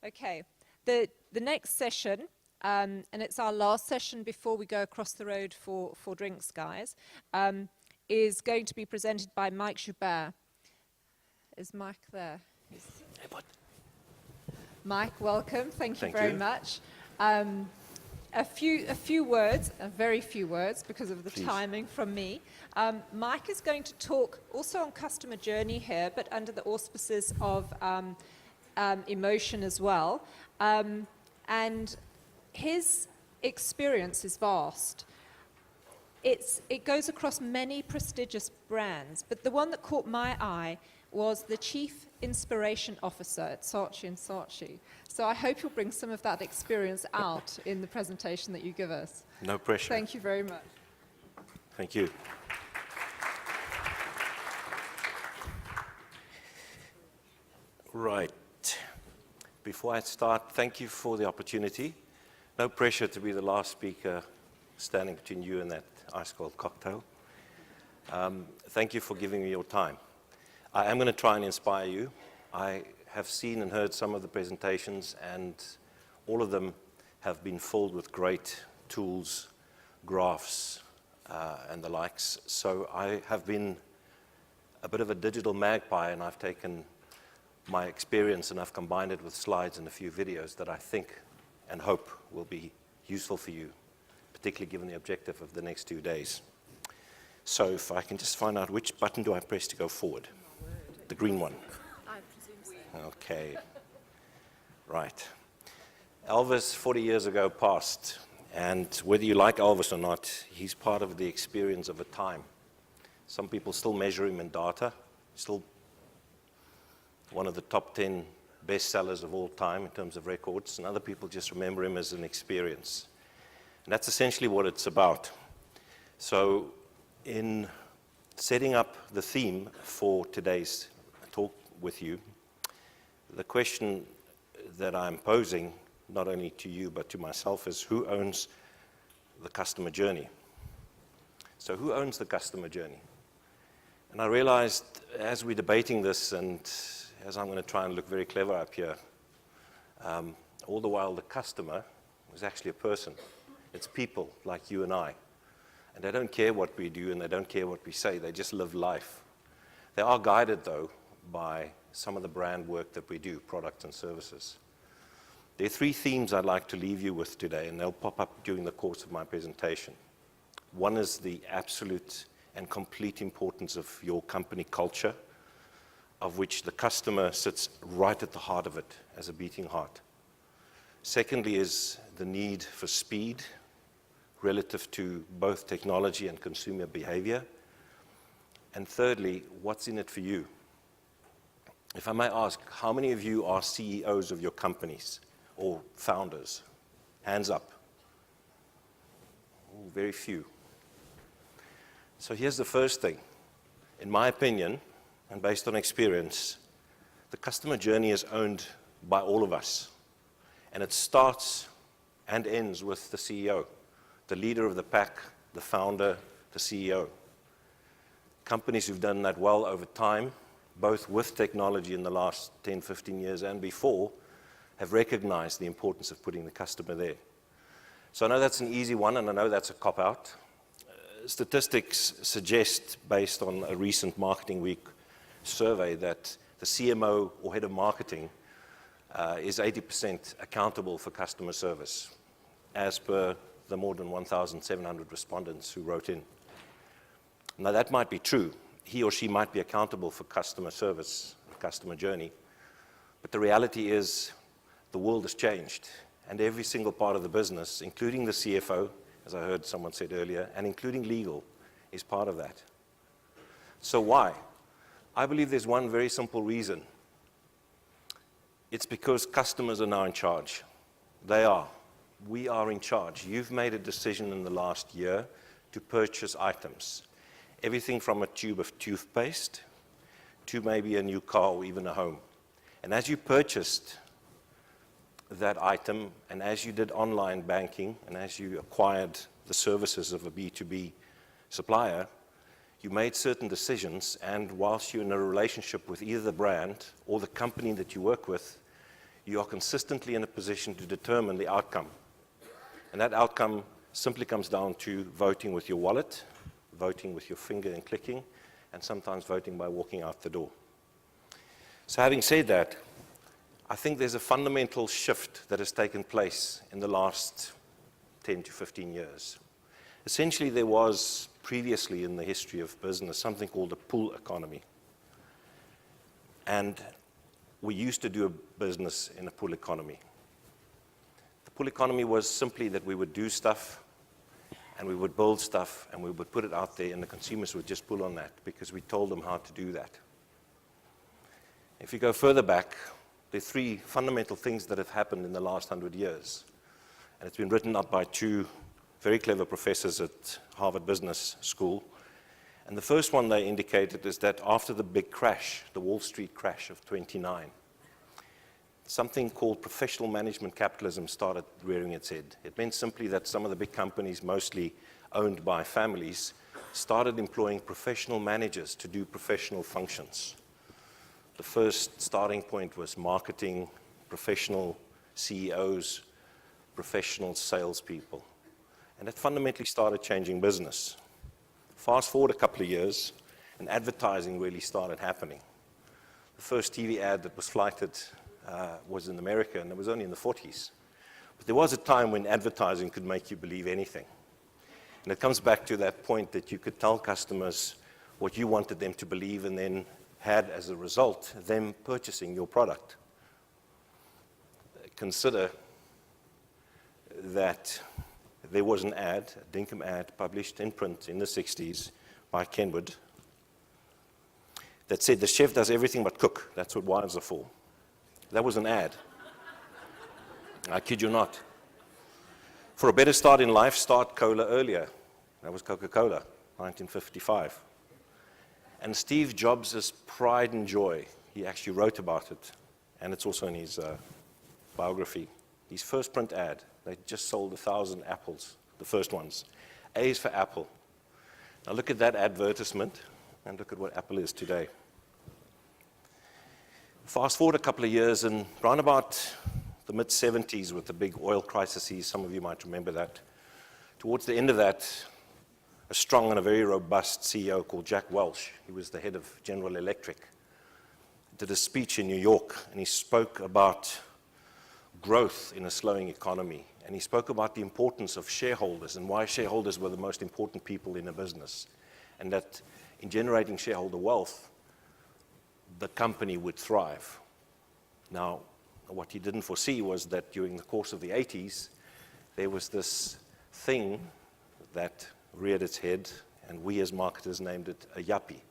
Okay, the next session, and it's our last session before we go across the road for drinks, guys, is going to be presented by Mike Joubert. Is Mike there? Hey, bud. Mike, welcome. Thank you Thank very you. much. A few words, very few words because of the Please. timing from me. Mike is going to talk also on customer journey here, but under the auspices of emotion as well. And his experience is vast. It goes across many prestigious brands, but the one that caught my eye was the Chief Inspiration Officer at Saatchi & Saatchi. So I hope you'll bring some of that experience out in the presentation that you give us. No pressure. Thank you very much. Thank you. Right. Before I start, thank you for the opportunity. No pressure to be the last speaker standing between you and that ice-cold cocktail. Thank you for giving me your time. I am going to try and inspire you. I have seen and heard some of the presentations, and all of them have been filled with great tools, graphs, and the likes. So I have been a bit of a digital magpie, and I've taken my experience and I've combined it with slides and a few videos that I think and hope will be useful for you, particularly given the objective of the next 2 days. So if I can just find out which button do I press to go forward? The green one. I presume so. Okay. Right. Elvis, 40 years ago, passed. And whether you like Elvis or not, he's part of the experience of a time. Some people still measure him in data, still one of the top 10 bestsellers of all time in terms of records, and other people just remember him as an experience. And that's essentially what it's about. So in setting up the theme for today's talk with you, the question that I'm posing, not only to you but to myself, is who owns the customer journey? So who owns the customer journey? And I realized as we're debating this, and as I'm going to try and look very clever up here, all the while the customer is actually a person. It's people like you and I. And they don't care what we do and they don't care what we say. They just live life. They are guided, though, by some of the brand work that we do, products and services. There are 3 themes I'd like to leave you with today, and they'll pop up during the course of my presentation. One is the absolute and complete importance of your company culture, of which the customer sits right at the heart of it as a beating heart. Secondly is the need for speed relative to both technology and consumer behavior. And thirdly, what's in it for you? If I may ask, how many of you are CEOs of your companies or founders? Hands up. Oh, very few. So here's the first thing. In my opinion, and based on experience, the customer journey is owned by all of us. And it starts and ends with the CEO, the leader of the pack, the founder, the CEO. Companies who've done that well over time, both with technology in the last 10, 15 years and before, have recognized the importance of putting the customer there. So I know that's an easy one, and I know that's a cop-out. Statistics suggest, based on a recent Marketing Week survey, that the CMO or head of marketing is 80% accountable for customer service, as per the more than 1,700 respondents who wrote in. Now that might be true. He or she might be accountable for customer service, customer journey, but the reality is the world has changed, and every single part of the business, including the CFO, as I heard someone said earlier, and including legal, is part of that. So why? I believe there's one very simple reason. It's because customers are now in charge. They are. We are in charge. You've made a decision in the last year to purchase items. Everything from a tube of toothpaste to maybe a new car or even a home. And as you purchased that item, and as you did online banking, and as you acquired the services of a B2B supplier, you made certain decisions, and whilst you're in a relationship with either the brand or the company that you work with, you are consistently in a position to determine the outcome. And that outcome simply comes down to voting with your wallet, voting with your finger and clicking, and sometimes voting by walking out the door. So having said that, I think there's a fundamental shift that has taken place in the last 10 to 15 years. Essentially, there was previously in the history of business something called a pull economy. And we used to do a business in a pull economy. The pull economy was simply that we would do stuff, and we would build stuff, and we would put it out there, and the consumers would just pull on that because we told them how to do that. If you go further back, there are three fundamental things that have happened in the last 100 years. And it's been written up by two very clever professors at Harvard Business School. And the first one they indicated is that after the big crash, the Wall Street crash of '29, something called professional management capitalism started rearing its head. It meant simply that some of the big companies, mostly owned by families, started employing professional managers to do professional functions. The first starting point was marketing, professional CEOs, professional salespeople. And it fundamentally started changing business. Fast forward a couple of years, and advertising really started happening. The first TV ad that was flighted was in America, and it was only in the 40s. But there was a time when advertising could make you believe anything. And it comes back to that point that you could tell customers what you wanted them to believe, and then had, as a result, them purchasing your product. Consider that there was an ad, a dinkum ad, published in print in the 60s by Kenwood that said, "The chef does everything but cook. That's what wives are for." That was an ad. I kid you not. For a better start in life, start cola earlier. That was Coca-Cola, 1955. And Steve Jobs' pride and joy, he actually wrote about it, and it's also in his biography. His first print ad, they just sold 1,000 apples, the first ones. A is for Apple. Now look at that advertisement, and look at what Apple is today. Fast forward a couple of years, and around about the mid-'70s with the big oil crises, some of you might remember that. Towards the end of that, a strong and a very robust CEO called Jack Welch, he was the head of General Electric, did a speech in New York, and he spoke about growth in a slowing economy. And he spoke about the importance of shareholders and why shareholders were the most important people in a business. And that in generating shareholder wealth, the company would thrive. Now, what he didn't foresee was that during the course of the 80s, there was this thing that reared its head, and we as marketers named it a yuppie.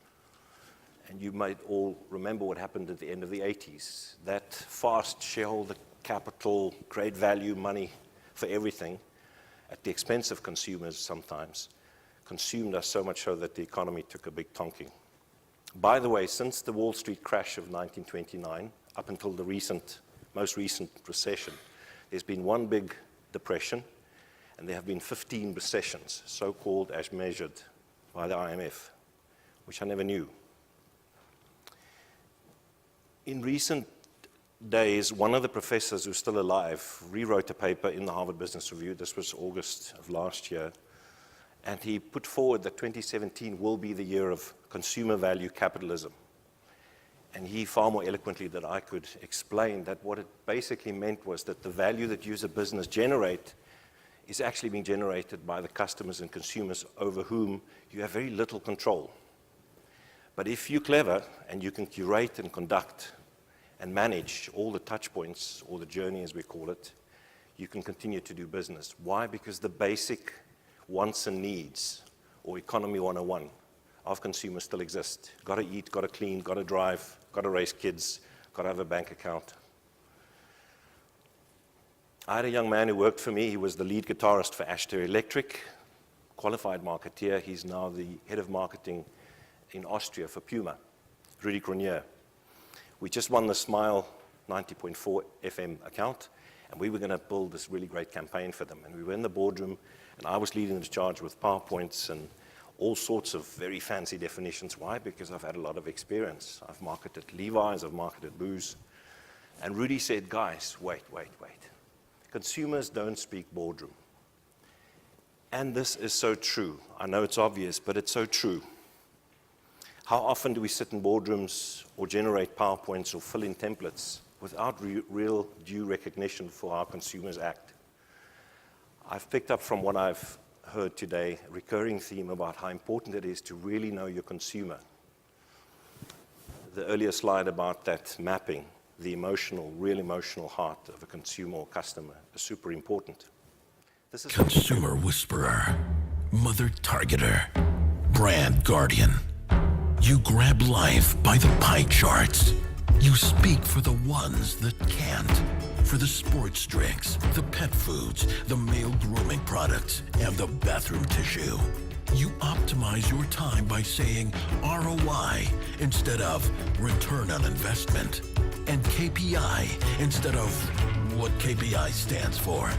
And you might all remember what happened at the end of the 80s. That fast shareholder capital, great value, money for everything, at the expense of consumers sometimes, consumed us so much so that the economy took a big tonking. By the way, since the Wall Street crash of 1929, up until the most recent recession, there's been one big depression, and there have been 15 recessions, so-called as measured by the IMF, which I never knew. In recent days, one of the professors who's still alive rewrote a paper in the Harvard Business Review. This was August of last year. And he put forward that 2017 will be the year of consumer value capitalism. And he, far more eloquently than I could explain, that what it basically meant was that the value that you as a business generate is actually being generated by the customers and consumers over whom you have very little control. But if you're clever and you can curate and conduct and manage all the touch points, or the journey as we call it, you can continue to do business. Why? Because the basic wants and needs, or economy 101, of consumers still exist. Got to eat, got to clean, got to drive, got to raise kids, got to have a bank account. I had a young man who worked for me. He was the lead guitarist for Ashton Electric, qualified marketeer. He's now the head of marketing in Austria for Puma, Rudy Grenier. We just won the Smile 90.4 FM account, and we were going to build this really great campaign for them. And we were in the boardroom, and I was leading the charge with PowerPoints and all sorts of very fancy definitions. Why? Because I've had a lot of experience. I've marketed Levi's, I've marketed booze. And Rudy said, guys, wait. Consumers don't speak boardroom. And this is so true. I know it's obvious, but it's so true. How often do we sit in boardrooms or generate PowerPoints or fill in templates without real due recognition for how consumers act? I've picked up from what I've heard today a recurring theme about how important it is to really know your consumer. The earlier slide about that mapping, the real emotional heart of a consumer or customer is super important. This is Consumer whisperer, mother targeter, brand guardian. You grab life by the pie charts. You speak for the ones that can't. For the sports drinks, the pet foods, the male grooming products, and the bathroom tissue. You optimize your time by saying ROI instead of return on investment, and KPI instead of what KPI stands for.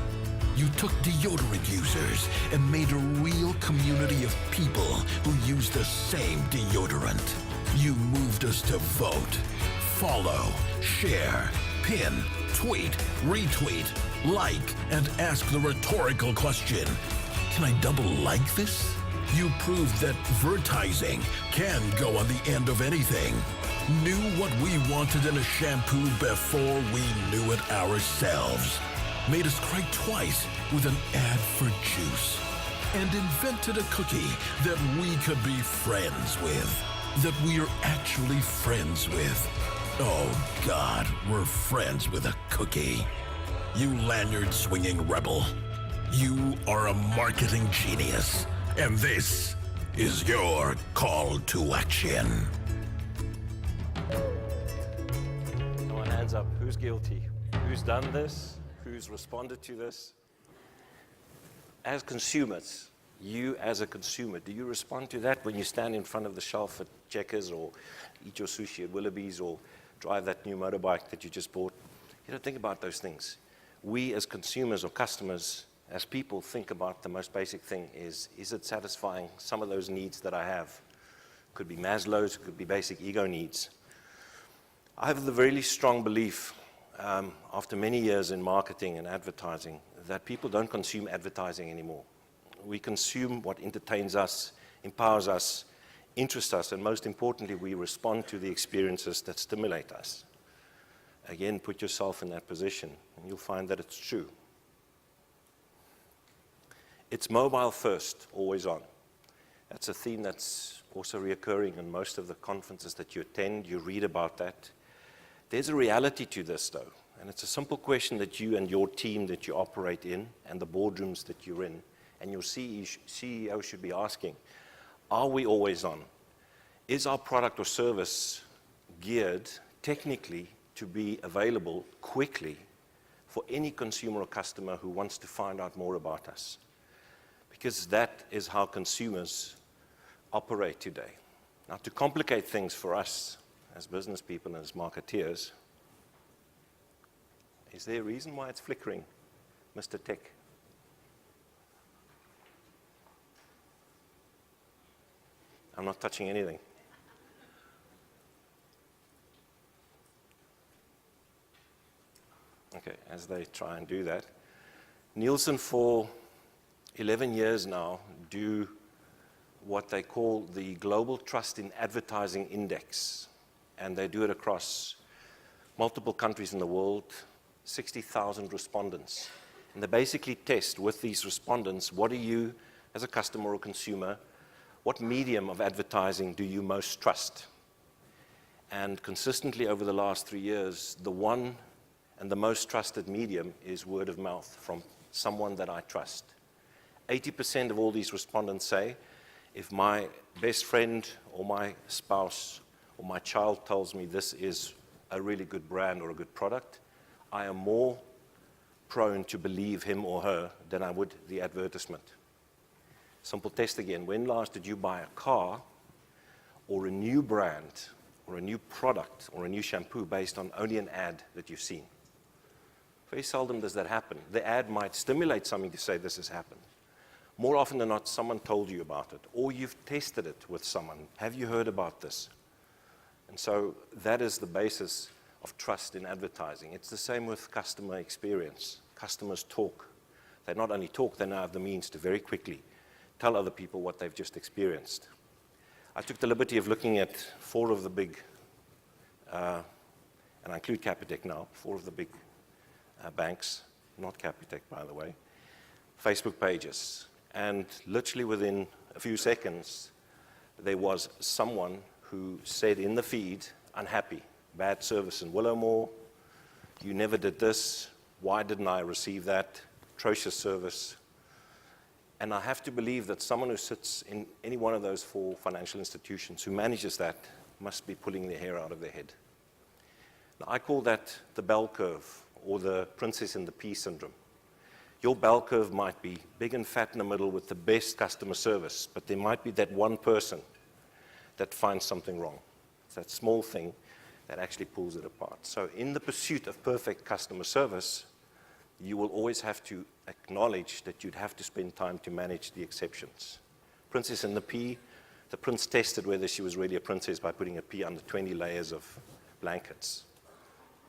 You took deodorant users and made a real community of people who use the same deodorant. You moved us to vote, follow, share, pin, tweet, retweet, like, and ask the rhetorical question, can I double like this? You proved that advertising can go on the end of anything. Knew what we wanted in a shampoo before we knew it ourselves. Made us cry twice with an ad for juice. And invented a cookie that we could be friends with. That we're actually friends with. Oh God, we're friends with a cookie. You lanyard-swinging rebel. You are a marketing genius. And this is your call to action. Come on, hands up. Who's guilty? Who's done this? Who's responded to this? As consumers, you as a consumer, do you respond to that when you stand in front of the shelf at Checkers or eat your sushi at Willoughby's or drive that new motorbike that you just bought? You don't think about those things. We as consumers or customers, as people, think about the most basic thing is it satisfying some of those needs that I have? Could be Maslow's, could be basic ego needs. I have the really strong belief, after many years in marketing and advertising, that people don't consume advertising anymore. We consume what entertains us, empowers us, interests us, and most importantly, we respond to the experiences that stimulate us. Again, put yourself in that position, and you'll find that it's true. It's mobile first, always on. That's a theme that's also reoccurring in most of the conferences that you attend. You read about that. There's a reality to this, though, and it's a simple question that you and your team that you operate in and the boardrooms that you're in and your CEO should be asking, are we always on? Is our product or service geared technically to be available quickly for any consumer or customer who wants to find out more about us? Because that is how consumers operate today. Now, to complicate things for us as business people and as marketeers, is there a reason why it's flickering, Mr. Tech? I'm not touching anything. Okay, as they try and do that. Nielsen, for 11 years now, do what they call the Global Trust in Advertising Index. And they do it across multiple countries in the world, 60,000 respondents. And they basically test with these respondents, what do you, as a customer or consumer, what medium of advertising do you most trust? And consistently over the last 3 years, the one and the most trusted medium is word of mouth from someone that I trust. 80% of all these respondents say, if my best friend or my spouse or my child tells me this is a really good brand or a good product, I am more prone to believe him or her than I would the advertisement. Simple test again. When last did you buy a car or a new brand or a new product or a new shampoo based on only an ad that you've seen? Very seldom does that happen. The ad might stimulate something to say this has happened. More often than not, someone told you about it, or you've tested it with someone. Have you heard about this? And so that is the basis of trust in advertising. It's the same with customer experience. Customers talk. They not only talk, they now have the means to very quickly tell other people what they've just experienced. I took the liberty of looking at 4 of the big, and I include Capitec now, 4 of the big banks, not Capitec, by the way, Facebook pages. And literally within a few seconds, there was someone who said in the feed, unhappy, bad service in Willowmore, you never did this, why didn't I receive that, atrocious service. And I have to believe that someone who sits in any one of those 4 financial institutions who manages that must be pulling their hair out of their head. Now, I call that the bell curve, or the princess and the pea syndrome. Your bell curve might be big and fat in the middle with the best customer service, but there might be that one person that finds something wrong. It's that small thing that actually pulls it apart. So in the pursuit of perfect customer service, you will always have to acknowledge that you'd have to spend time to manage the exceptions. Princess and the pea, the prince tested whether she was really a princess by putting a pea under 20 layers of blankets.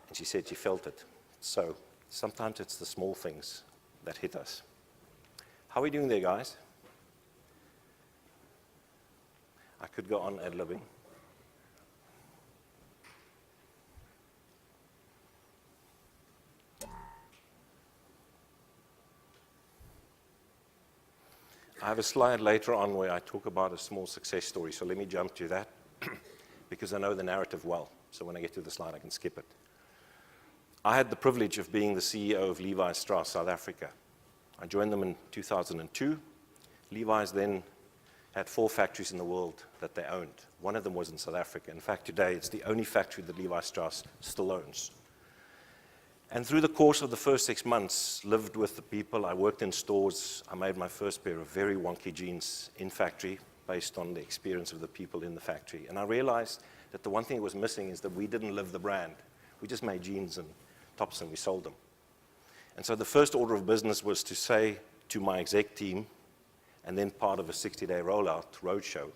And she said she felt it. So sometimes it's the small things that hit us. How are we doing there, guys? I could go on ad-libbing. I have a slide later on where I talk about a small success story, so let me jump to that because I know the narrative well. So when I get to the slide, I can skip it. I had the privilege of being the CEO of Levi Strauss South Africa. I joined them in 2002. Levi's then had 4 factories in the world that they owned. One of them was in South Africa. In fact, today it's the only factory that Levi Strauss still owns. And through the course of the first 6 months, lived with the people, I worked in stores, I made my first pair of very wonky jeans in factory based on the experience of the people in the factory. And I realized that the one thing that was missing is that we didn't live the brand. We just made jeans and tops and we sold them. And so the first order of business was to say to my exec team, and then part of a 60-day rollout roadshow,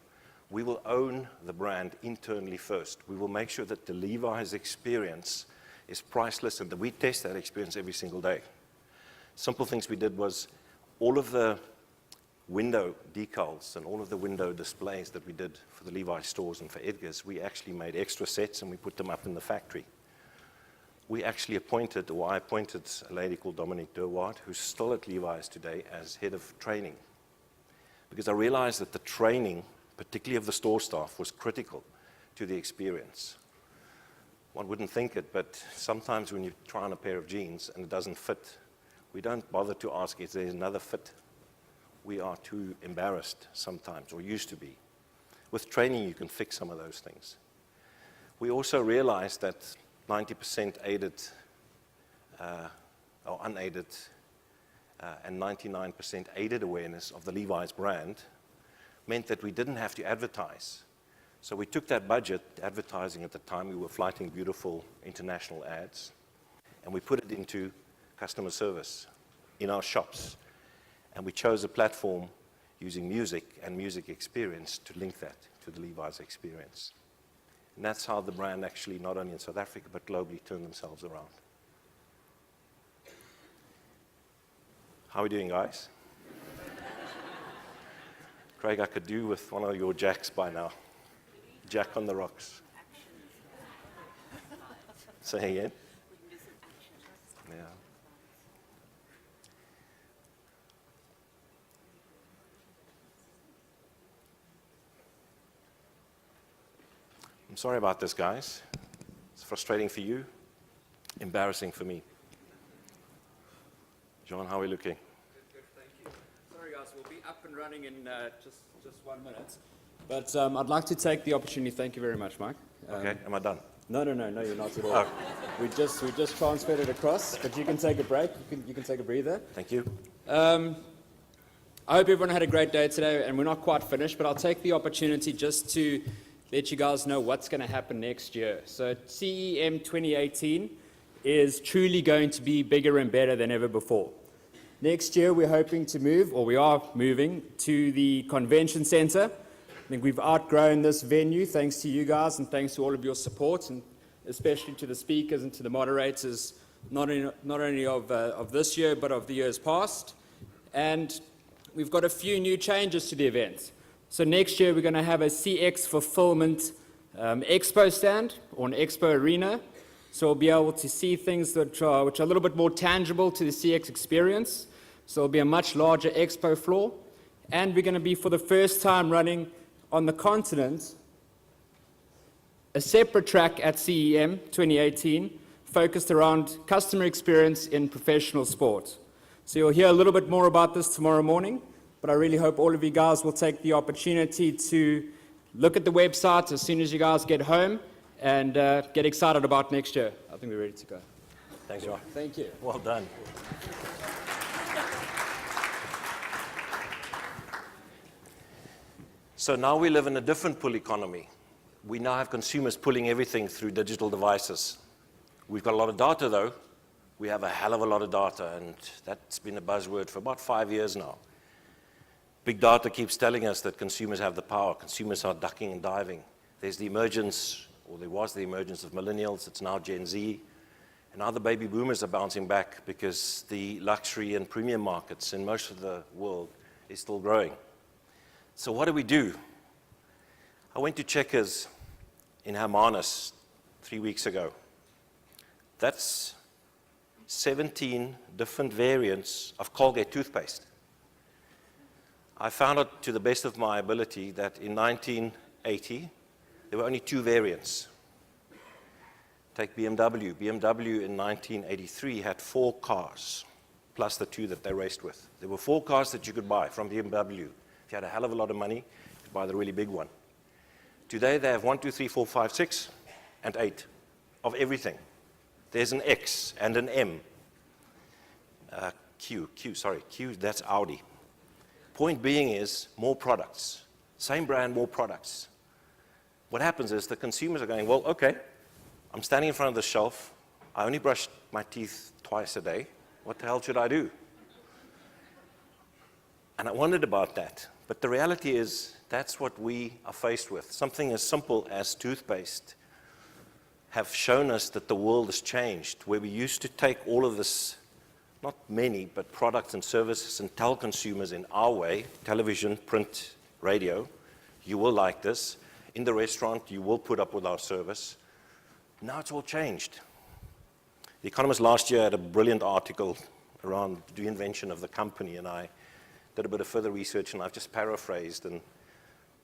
we will own the brand internally first. We will make sure that the Levi's experience is priceless and that we test that experience every single day. Simple things we did was all of the window decals and all of the window displays that we did for the Levi's stores and for Edgar's, we actually made extra sets and we put them up in the factory. We actually appointed, or I appointed, a lady called Dominique Derwaard, who's still at Levi's today as head of training. Because I realized that the training, particularly of the store staff, was critical to the experience. One wouldn't think it, but sometimes when you try on a pair of jeans and it doesn't fit, we don't bother to ask if there's another fit. We are too embarrassed sometimes, or used to be. With training, you can fix some of those things. We also realized that 90% aided or unaided and 99% aided awareness of the Levi's brand meant that we didn't have to advertise. So we took that budget, advertising at the time, we were flighting beautiful international ads, and we put it into customer service in our shops. And we chose a platform using music and music experience to link that to the Levi's experience. And that's how the brand actually, not only in South Africa, but globally, turned themselves around. How are we doing, guys? Craig, I could do with one of your jacks by now. Jack on the rocks. Say again? Yeah. I'm sorry about this, guys. It's frustrating for you, embarrassing for me. John, how are we looking? Good, thank you. Sorry, guys, we'll be up and running in just 1 minute. But I'd like to take the opportunity. Thank you very much, Mike. Okay, am I done? No, you're not at all. Oh. We just transferred it across, but you can take a break. You can take a breather. Thank you. I hope everyone had a great day today, and we're not quite finished, but I'll take the opportunity just to let you guys know what's going to happen next year. So CEM 2018 is truly going to be bigger and better than ever before. Next year, we're hoping to move, or we are moving, to the convention center. I think we've outgrown this venue thanks to you guys and thanks to all of your support. And especially to the speakers and to the moderators, not only of this year, but of the years past. And we've got a few new changes to the event. So next year, we're going to have a CX Fulfillment expo stand, or an expo arena. So we'll be able to see things which are a little bit more tangible to the CX experience. So it'll be a much larger expo floor. And we're going to be, for the first time, running on the continent a separate track at CEM 2018 focused around customer experience in professional sport. So you'll hear a little bit more about this tomorrow morning, but I really hope all of you guys will take the opportunity to look at the website as soon as you guys get home and get excited about next year. I think we're ready to go. Thanks, Joe. Thank you. Well done. So now we live in a different pull economy. We now have consumers pulling everything through digital devices. We've got a lot of data, though. We have a hell of a lot of data, and that's been a buzzword for about 5 years now. Big data keeps telling us that consumers have the power. Consumers are ducking and diving. There's the emergence, or there was the emergence of millennials. It's now Gen Z. And now the baby boomers are bouncing back because the luxury and premium markets in most of the world is still growing. So what do? I went to Checkers in Hermanus 3 weeks ago. That's 17 different variants of Colgate toothpaste. I found out, to the best of my ability, that in 1980, there were only 2 variants. Take BMW. BMW in 1983 had 4 cars, plus the 2 that they raced with. There were 4 cars that you could buy from BMW. If you had a hell of a lot of money, you could buy the really big one. Today, they have 1, 2, 3, 4, 5, 6, and 8 of everything. There's an X and an M. Q, that's Audi. Point being is more products. Same brand, more products. What happens is the consumers are going, well, okay, I'm standing in front of the shelf. I only brush my teeth twice a day. What the hell should I do? And I wondered about that. But the reality is that's what we are faced with. Something as simple as toothpaste have shown us that the world has changed, where we used to take all of this, not many, but products and services, and tell consumers in our way, television, print, radio, you will like this. In the restaurant, you will put up with our service. Now it's all changed. The Economist last year had a brilliant article around the reinvention of the company, and I did a bit of further research, and I've just paraphrased and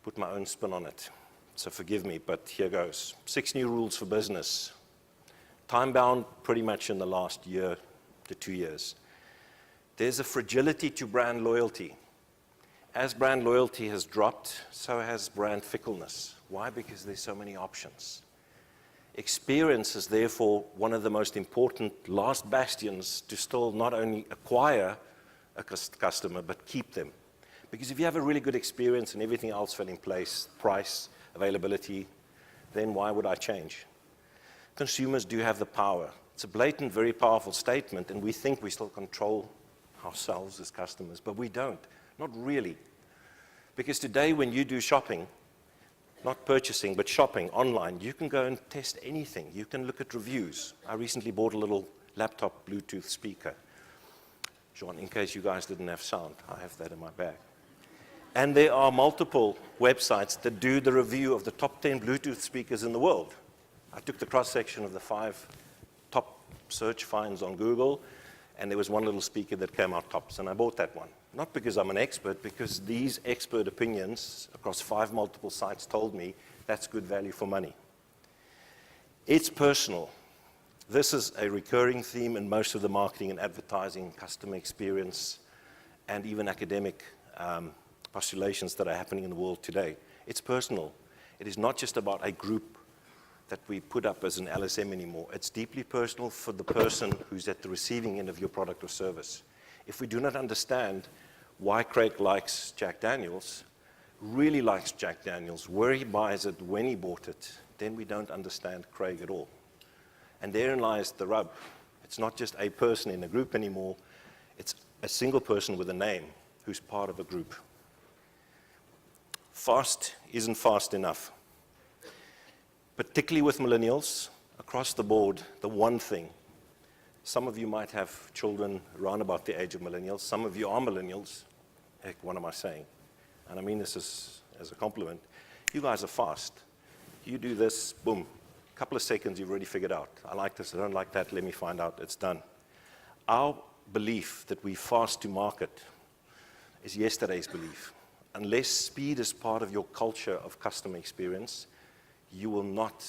put my own spin on it. So forgive me, but here goes. 6 new rules for business. Time-bound pretty much in the last year to 2 years. There's a fragility to brand loyalty. As brand loyalty has dropped, so has brand fickleness. Why? Because there's so many options. Experience is therefore one of the most important last bastions to still not only acquire a customer, but keep them. Because if you have a really good experience and everything else fell in place, price, availability, then why would I change? Consumers do have the power. It's a blatant, very powerful statement, and we think we still control ourselves as customers, but we don't. Not really. Because today when you do shopping, not purchasing, but shopping online, you can go and test anything. You can look at reviews. I recently bought a little laptop Bluetooth speaker. John, in case you guys didn't have sound, I have that in my bag. And there are multiple websites that do the review of the top 10 Bluetooth speakers in the world. I took the cross-section of the 5 top search finds on Google, and there was one little speaker that came out tops, and I bought that one. Not because I'm an expert, because these expert opinions across 5 multiple sites told me that's good value for money. It's personal. This is a recurring theme in most of the marketing and advertising, customer experience, and even academic postulations that are happening in the world today. It's personal. It is not just about a group that we put up as an LSM anymore. It's deeply personal for the person who's at the receiving end of your product or service. If we do not understand why Craig likes Jack Daniels, really likes Jack Daniels, where he buys it, when he bought it, then we don't understand Craig at all. And therein lies the rub. It's not just a person in a group anymore. It's a single person with a name who's part of a group. Fast isn't fast enough. Particularly with millennials across the board, the one thing. Some of you might have children around about the age of millennials. Some of you are millennials. Heck, what am I saying? And I mean this as a compliment. You guys are fast. You do this, boom. A couple of seconds, you've already figured out. I like this, I don't like that, let me find out, it's done. Our belief that we fast to market is yesterday's belief. Unless speed is part of your culture of customer experience, you will not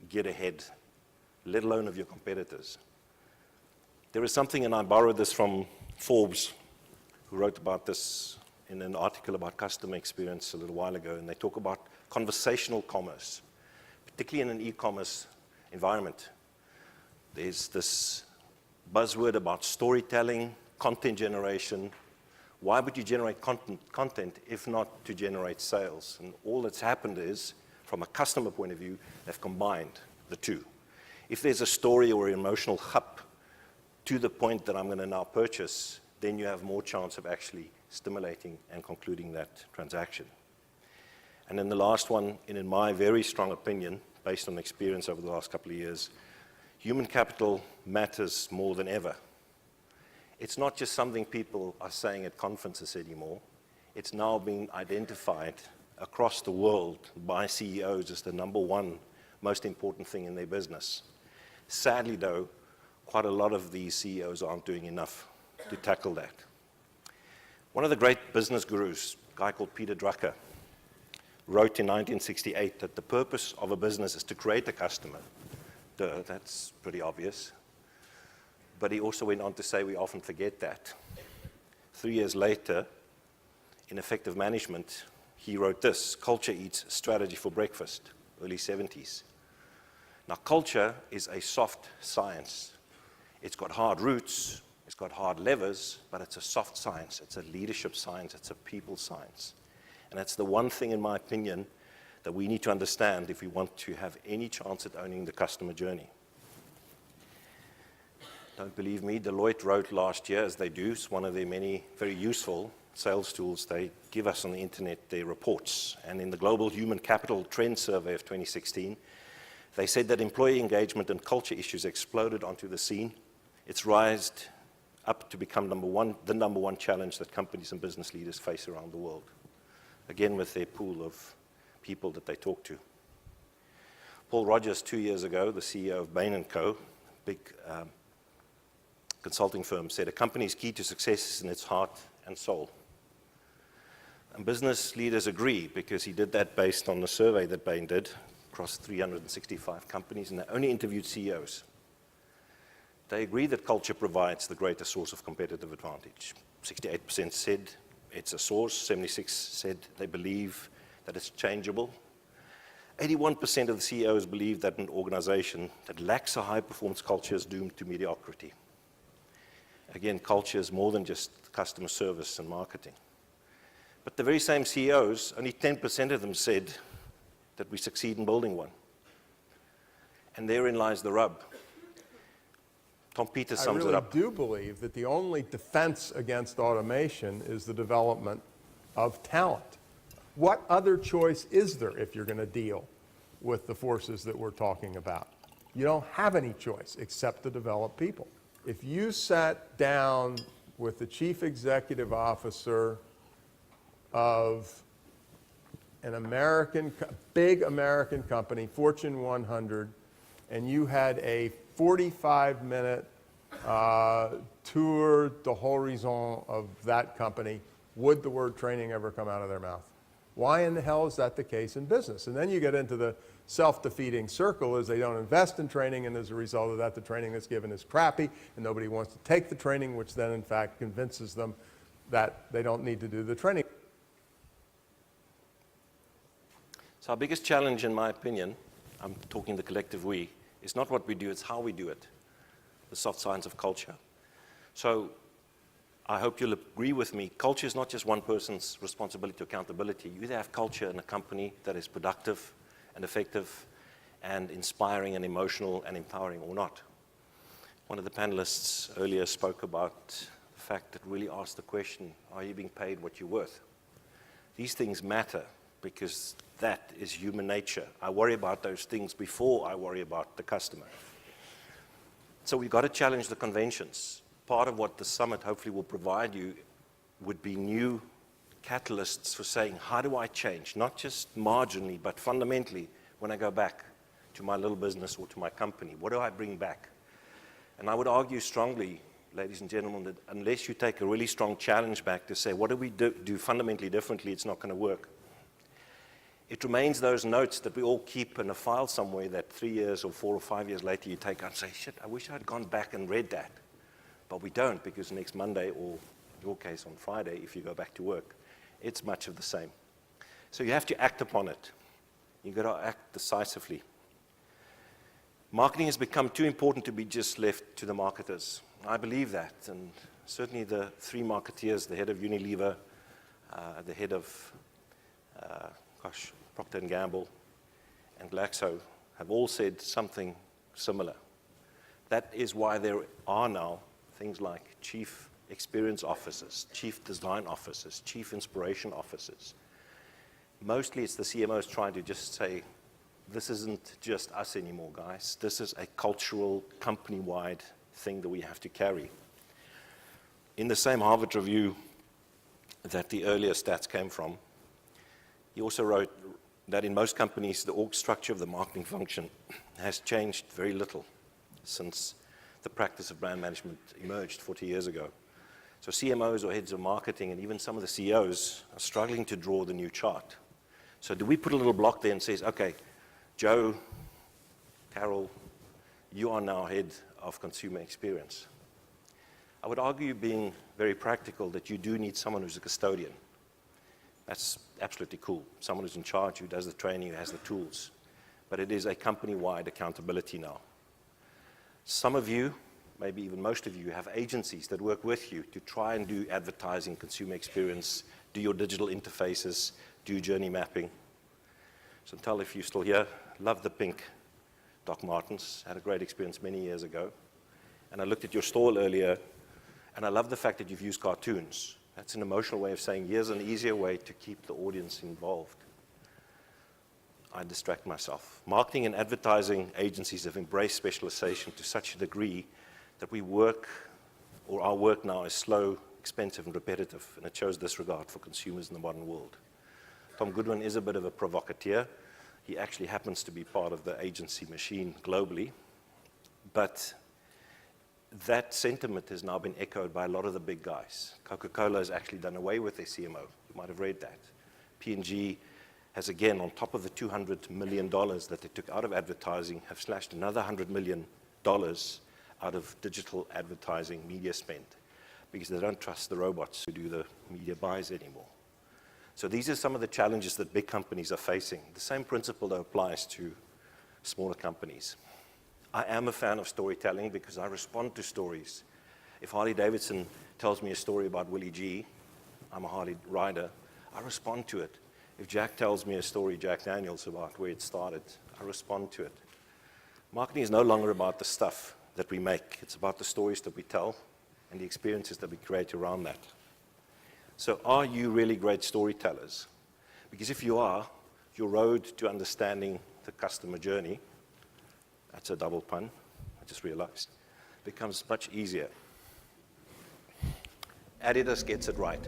get ahead, let alone of your competitors. There is something, and I borrowed this from Forbes, who wrote about this in an article about customer experience a little while ago, and they talk about conversational commerce, particularly in an e-commerce environment. There's this buzzword about storytelling, content generation. Why would you generate content if not to generate sales? And all that's happened is, from a customer point of view, they've combined the two. If there's a story or an emotional hub to the point that I'm going to now purchase, then you have more chance of actually stimulating and concluding that transaction. And then the last one, and in my very strong opinion, based on experience over the last couple of years, human capital matters more than ever. It's not just something people are saying at conferences anymore. It's now being identified across the world by CEOs as the number one most important thing in their business. Sadly, though, quite a lot of these CEOs aren't doing enough to tackle that. One of the great business gurus, a guy called Peter Drucker, wrote in 1968 that the purpose of a business is to create a customer. Duh, that's pretty obvious. But he also went on to say we often forget that. 3 years later, in Effective Management, he wrote this: culture eats strategy for breakfast, early 70s. Now, culture is a soft science. It's got hard roots, it's got hard levers, but it's a soft science. It's a leadership science, it's a people science. And that's the one thing, in my opinion, that we need to understand if we want to have any chance at owning the customer journey. Don't believe me, Deloitte wrote last year, as they do, it's one of their many very useful sales tools. They give us on the internet their reports. And in the Global Human Capital Trend Survey of 2016, they said that employee engagement and culture issues exploded onto the scene. It's rised up to become the number one challenge that companies and business leaders face around the world. Again, with their pool of people that they talk to. Paul Rogers, 2 years ago, the CEO of Bain & Co., big consulting firm, said a company's key to success is in its heart and soul. And business leaders agree, because he did that based on the survey that Bain did across 365 companies, and they only interviewed CEOs. They agree that culture provides the greatest source of competitive advantage. 68% said it's a source, 76% said they believe that it's changeable. 81% of the CEOs believe that an organization that lacks a high-performance culture is doomed to mediocrity. Again, culture is more than just customer service and marketing. But the very same CEOs, only 10% of them said that we succeed in building one. And therein lies the rub. Tom Peters sums it up. I really do believe that the only defense against automation is the development of talent. What other choice is there if you're going to deal with the forces that we're talking about? You don't have any choice except to develop people. If you sat down with the chief executive officer of an big American company, Fortune 100, and you had a 45-minute tour d'horizon of that company, would the word training ever come out of their mouth? Why in the hell is that the case in business? And then you get into the self-defeating circle as they don't invest in training, and as a result of that, the training that's given is crappy, and nobody wants to take the training, which then, in fact, convinces them that they don't need to do the training. So our biggest challenge, in my opinion, I'm talking the collective we, is not what we do, it's how we do it, the soft science of culture. So I hope you'll agree with me, culture is not just one person's responsibility to accountability. You either have culture in a company that is productive and effective and inspiring and emotional and empowering or not. One of the panelists earlier spoke about the fact that really asked the question, are you being paid what you're worth? These things matter because That is human nature. I worry about those things before I worry about the customer. So we've got to challenge the conventions. Part of what the summit hopefully will provide you would be new catalysts for saying, how do I change? Not just marginally, but fundamentally when I go back to my little business or to my company. What do I bring back? And I would argue strongly, ladies and gentlemen, that unless you take a really strong challenge back to say, what do we do fundamentally differently, it's not going to work. It remains those notes that we all keep in a file somewhere that 3 years or 4 or 5 years later you take out and say, shit, I wish I'd gone back and read that. But we don't, because next Monday, or in your case on Friday, if you go back to work, it's much of the same. So you have to act upon it. You've got to act decisively. Marketing has become too important to be just left to the marketers. I believe that, and certainly the 3 marketeers, the head of Unilever, the head of Procter & Gamble, and Glaxo have all said something similar. That is why there are now things like chief experience officers, chief design officers, chief inspiration officers. Mostly it's the CMOs trying to just say, this isn't just us anymore, guys. This is a cultural, company-wide thing that we have to carry. In the same Harvard review that the earlier stats came from, he also wrote that in most companies, the org structure of the marketing function has changed very little since the practice of brand management emerged 40 years ago. So CMOs or heads of marketing and even some of the CEOs are struggling to draw the new chart. So do we put a little block there and say, okay, Joe, Carol, you are now head of consumer experience. I would argue, being very practical, that you do need someone who's a custodian. That's absolutely cool. Someone who's in charge, who does the training, who has the tools. But it is a company-wide accountability now. Some of you, maybe even most of you, have agencies that work with you to try and do advertising, consumer experience, do your digital interfaces, do journey mapping. Chantal, if you're still here, love the pink Doc Martens. Had a great experience many years ago. And I looked at your stall earlier, and I love the fact that you've used cartoons. That's an emotional way of saying, here's an easier way to keep the audience involved. I distract myself. Marketing and advertising agencies have embraced specialization to such a degree that we work, or our work now is slow, expensive, and repetitive, and it shows disregard for consumers in the modern world. Tom Goodwin is a bit of a provocateur. He actually happens to be part of the agency machine globally, but that sentiment has now been echoed by a lot of the big guys. Coca-Cola has actually done away with their CMO. You might have read that. P&G has, again, on top of the $200 million that they took out of advertising, have slashed another $100 million out of digital advertising media spend because they don't trust the robots who do the media buys anymore. So these are some of the challenges that big companies are facing. The same principle that applies to smaller companies. I am a fan of storytelling because I respond to stories. If Harley Davidson tells me a story about Willie G, I'm a Harley rider, I respond to it. If Jack tells me a story, Jack Daniels, about where it started, I respond to it. Marketing is no longer about the stuff that we make. It's about the stories that we tell and the experiences that we create around that. So are you really great storytellers? Because if you are, your road to understanding the customer journey, that's a double pun, I just realized, becomes much easier. Adidas gets it right.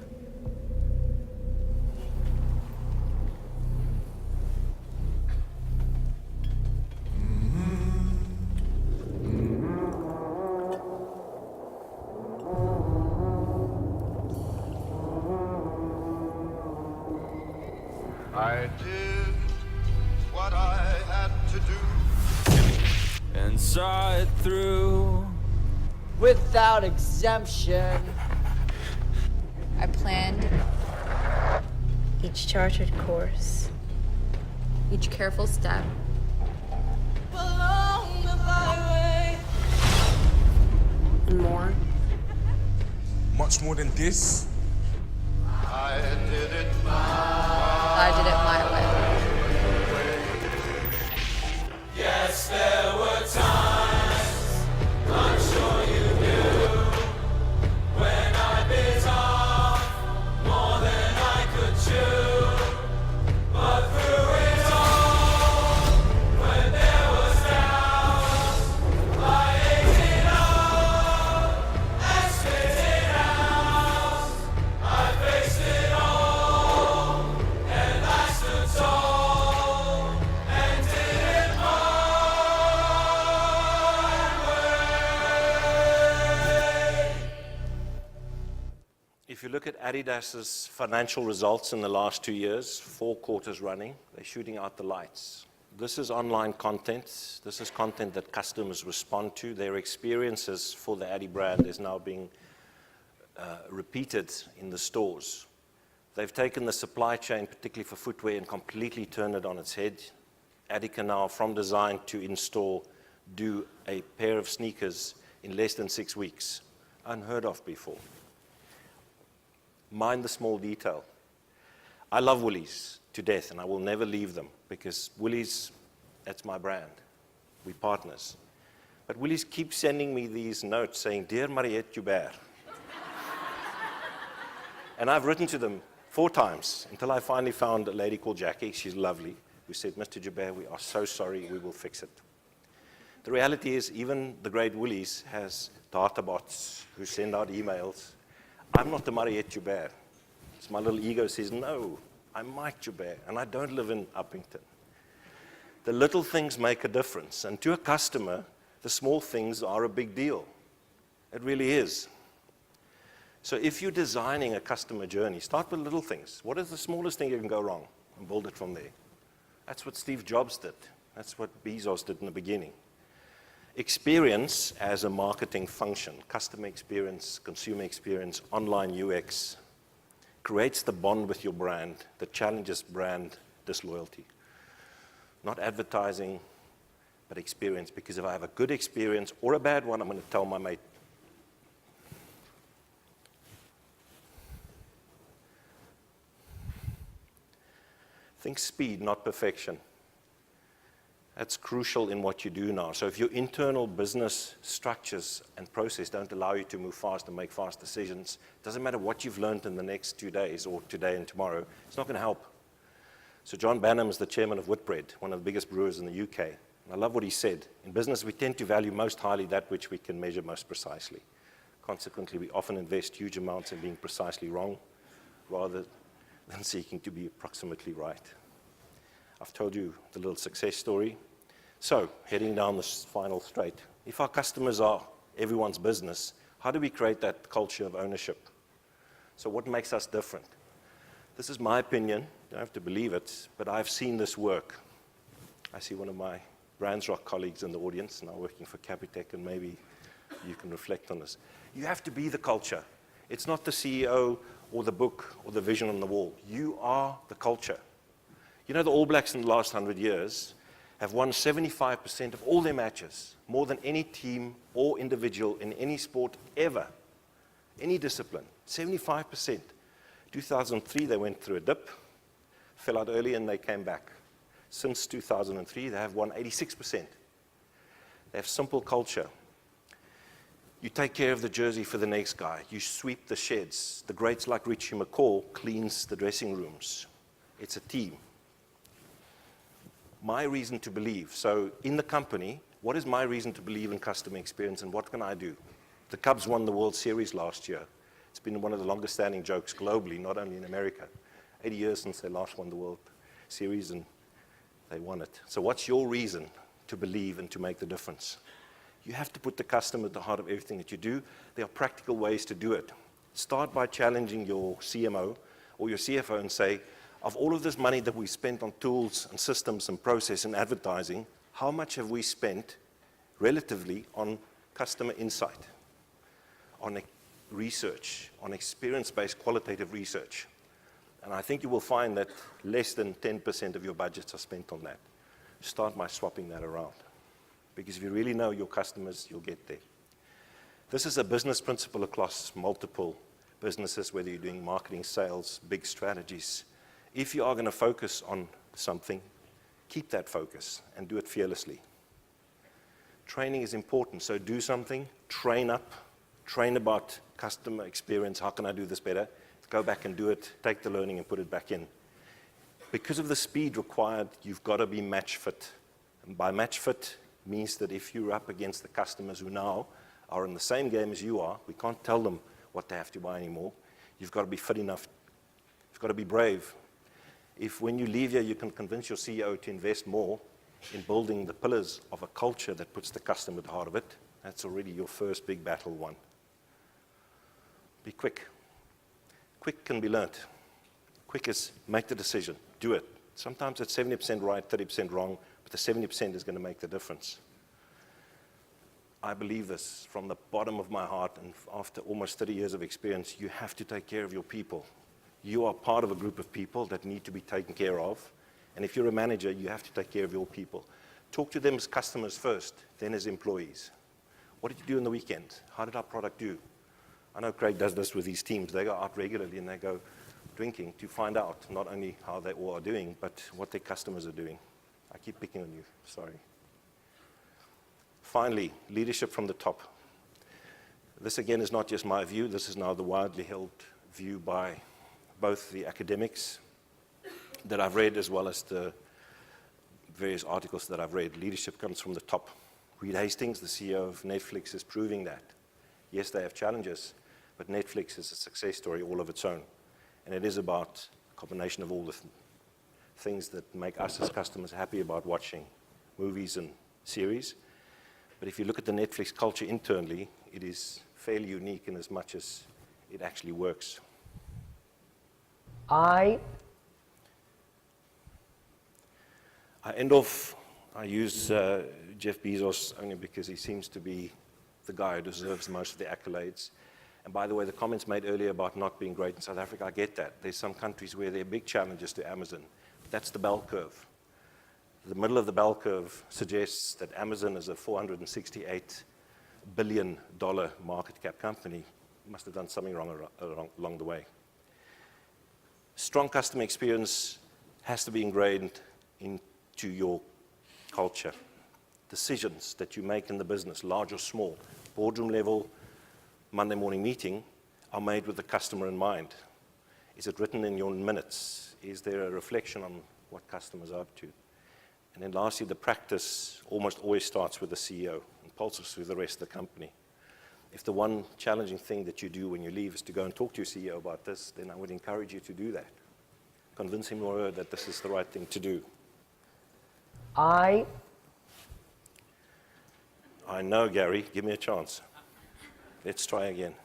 I did what I had to do and saw it through. Without exemption. I planned each chartered course, each careful step. Along the byway. And more. Much more than this. I did it I did it my way. Yes, there were times, I'm sure you knew, when I bit off more than I could chew, but through it look at Adidas's financial results in the last 2 years, 4 quarters running, they're shooting out the lights. This is online content. This is content that customers respond to. Their experiences for the Adi brand is now being repeated in the stores. They've taken the supply chain, particularly for footwear, and completely turned it on its head. Adi can now, from design to install, do a pair of sneakers in less than 6 weeks. Unheard of before. Mind the small detail. I love Woolies to death, and I will never leave them, because Woolies, that's my brand. We're partners. But Woolies keeps sending me these notes saying, "Dear Mariette Joubert." And I've written to them 4 times until I finally found a lady called Jackie, she's lovely, who said, "Mr. Joubert, we are so sorry, we will fix it." The reality is, even the great Woolies has data bots who send out emails. I'm not the Mariette Joubert. It's my little ego says, no, I'm Mike Joubert, and I don't live in Uppington. The little things make a difference, and to a customer, the small things are a big deal. It really is. So if you're designing a customer journey, start with little things. What is the smallest thing you can go wrong? And build it from there. That's what Steve Jobs did. That's what Bezos did in the beginning. Experience as a marketing function, customer experience, consumer experience, online UX, creates the bond with your brand that challenges brand disloyalty. Not advertising, but experience. Because if I have a good experience or a bad one, I'm going to tell my mate. Think speed, not perfection. That's crucial in what you do now. So if your internal business structures and process don't allow you to move fast and make fast decisions, it doesn't matter what you've learned in the next 2 days or today and tomorrow, it's not going to help. So John Banham is the chairman of Whitbread, one of the biggest brewers in the UK. And I love what he said. In business, we tend to value most highly that which we can measure most precisely. Consequently, we often invest huge amounts in being precisely wrong rather than seeking to be approximately right. I've told you the little success story. So, heading down this final straight, if our customers are everyone's business, how do we create that culture of ownership? So what makes us different? This is my opinion. You don't have to believe it, but I've seen this work. I see one of my Brandsrock colleagues in the audience, now working for Capitec, and maybe you can reflect on this. You have to be the culture. It's not the CEO or the book or the vision on the wall. You are the culture. You know, the All Blacks in the last 100 years have won 75% of all their matches, more than any team or individual in any sport ever, any discipline, 75%. 2003, they went through a dip, fell out early, and they came back. Since 2003, they have won 86%. They have simple culture. You take care of the jersey for the next guy. You sweep the sheds. The greats like Richie McCaw cleans the dressing rooms. It's a team. My reason to believe. So in the company, what is my reason to believe in customer experience, and what can I do? The Cubs won the World Series last year. It's been one of the longest standing jokes globally, not only in America. 80 years since they last won the World Series, and they won it. So what's your reason to believe and to make the difference? You have to put the customer at the heart of everything that you do. There are practical ways to do it. Start by challenging your CMO or your CFO and say, of all of this money that we spent on tools and systems and process and advertising, how much have we spent relatively on customer insight, on research, on experience-based qualitative research? And I think you will find that less than 10% of your budgets are spent on that. Start by swapping that around. Because if you really know your customers, you'll get there. This is a business principle across multiple businesses, whether you're doing marketing, sales, big strategies. If you are going to focus on something, keep that focus and do it fearlessly. Training is important, so do something, train up, train about customer experience, how can I do this better? Go back and do it, take the learning and put it back in. Because of the speed required, you've got to be match fit. And by match fit means that if you're up against the customers who now are in the same game as you are, we can't tell them what they have to buy anymore. You've got to be fit enough. You've got to be brave. If when you leave here, you can convince your CEO to invest more in building the pillars of a culture that puts the customer at the heart of it, that's already your first big battle won. Be quick. quick can be learnt. Quick is make the decision, do it. Sometimes it's 70% right, 30% wrong, but the 70% is going to make the difference. I believe this from the bottom of my heart, and after almost 30 years of experience, you have to take care of your people. You are part of a group of people that need to be taken care of, and if you're a manager, you have to take care of your people. Talk to them as customers first, then as employees. What did you do on the weekend? How did our product do? I know Craig does this with his teams. They go out regularly and they go drinking to find out not only how they all are doing, but what their customers are doing. I keep picking on you, sorry. Finally, leadership from the top. This again is not just my view, this is now the widely held view by both the academics that I've read as well as the various articles that I've read. Leadership comes from the top. Reed Hastings, the CEO of Netflix, is proving that. Yes, they have challenges, but Netflix is a success story all of its own. And it is about a combination of all the things that make us as customers happy about watching movies and series. But if you look at the Netflix culture internally, it is fairly unique in as much as it actually works. I use Jeff Bezos only because he seems to be the guy who deserves most of the accolades. And by the way, the comments made earlier about not being great in South Africa, I get that. There's some countries where there are big challenges to Amazon. But that's the bell curve. The middle of the bell curve suggests that Amazon is a $468 billion market cap company. Must have done something wrong along the way. Strong customer experience has to be ingrained into your culture. Decisions that you make in the business, large or small, boardroom level, Monday morning meeting, are made with the customer in mind. Is it written in your minutes? Is there a reflection on what customers are up to? And then lastly, the practice almost always starts with the CEO and pulses through the rest of the company. If the one challenging thing that you do when you leave is to go and talk to your CEO about this, then I would encourage you to do that. Convince him or her that this is the right thing to do. I know, Gary. Give me a chance. Let's try again.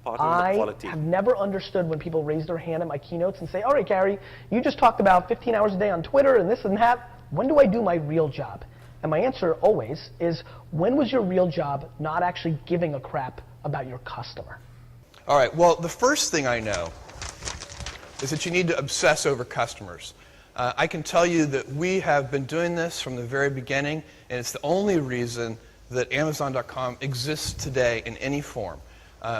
I have never understood when people raise their hand at my keynotes and say, all right, Gary, you just talked about 15 hours a day on Twitter and this and that. When do I do my real job? And my answer always is, when was your real job not actually giving a crap about your customer? All right, well, the first thing I know is that you need to obsess over customers. I can tell you that we have been doing this from the very beginning, and it's the only reason that Amazon.com exists today in any form.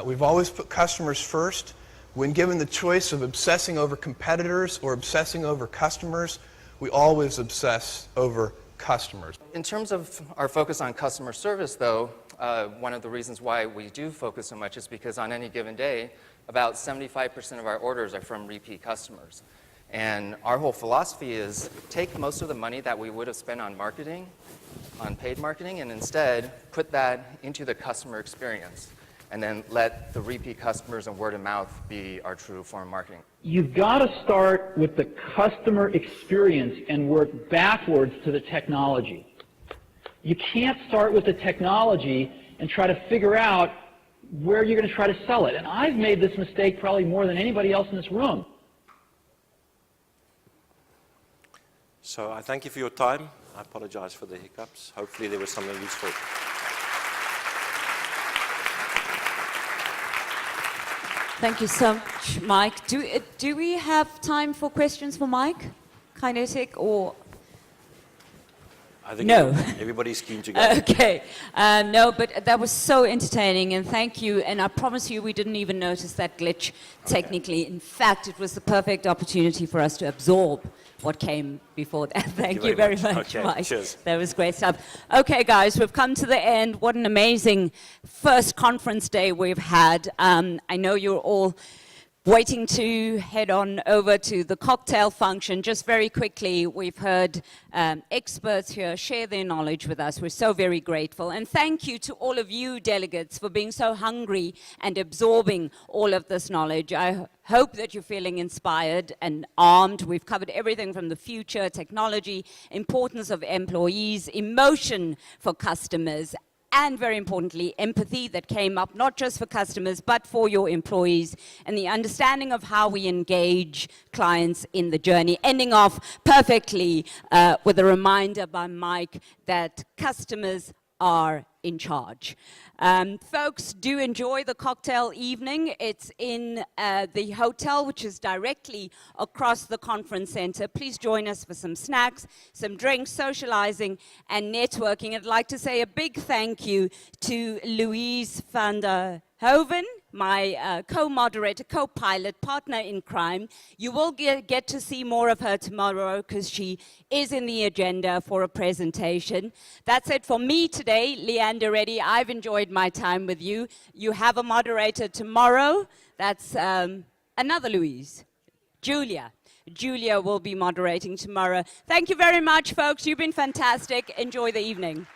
We've always put customers first. When given the choice of obsessing over competitors or obsessing over customers, we always obsess over customers. In terms of our focus on customer service, though, one of the reasons why we do focus so much is because on any given day, about 75% of our orders are from repeat customers. And our whole philosophy is take most of the money that we would have spent on marketing, on paid marketing, and instead put that into the customer experience. And then let the repeat customers and word of mouth be our true form of marketing. You've got to start with the customer experience and work backwards to the technology. You can't start with the technology and try to figure out where you're going to try to sell it. And I've made this mistake probably more than anybody else in this room. So I thank you for your time. I apologize for the hiccups. Hopefully there was something useful. Thank you so much, Mike. Do we have time for questions for Mike? Kinetic or? I think no. Everybody's keen to go. Okay. No, but that was so entertaining, and thank you. And I promise you, we didn't even notice that glitch technically. Okay. In fact, it was the perfect opportunity for us to absorb what came before that. Thank you very much, okay, Mike. Cheers. That was great stuff. Okay, guys, we've come to the end. What an amazing first conference day we've had. I know you're all waiting to head on over to the cocktail function. Just very quickly, we've heard experts here share their knowledge with us. We're so very grateful. And thank you to all of you delegates for being so hungry and absorbing all of this knowledge. I hope that you're feeling inspired and armed. We've covered everything from the future, technology, importance of employees, emotion for customers, and very importantly, empathy that came up not just for customers, but for your employees, and the understanding of how we engage clients in the journey, ending off perfectly with a reminder by Mike that customers are in charge. Folks, do enjoy the cocktail evening. It's in the hotel, which is directly across the conference center. Please join us for some snacks, some drinks, socializing, and networking. I'd like to say a big thank you to Louise van der Hoven, my co-moderator, co-pilot, partner in crime. You will get to see more of her tomorrow because she is in the agenda for a presentation. That's it for me today, Leander Reddy. I've enjoyed my time with you. You have a moderator tomorrow. That's another Louise, Julia. Julia will be moderating tomorrow. Thank you very much, folks. You've been fantastic. Enjoy the evening.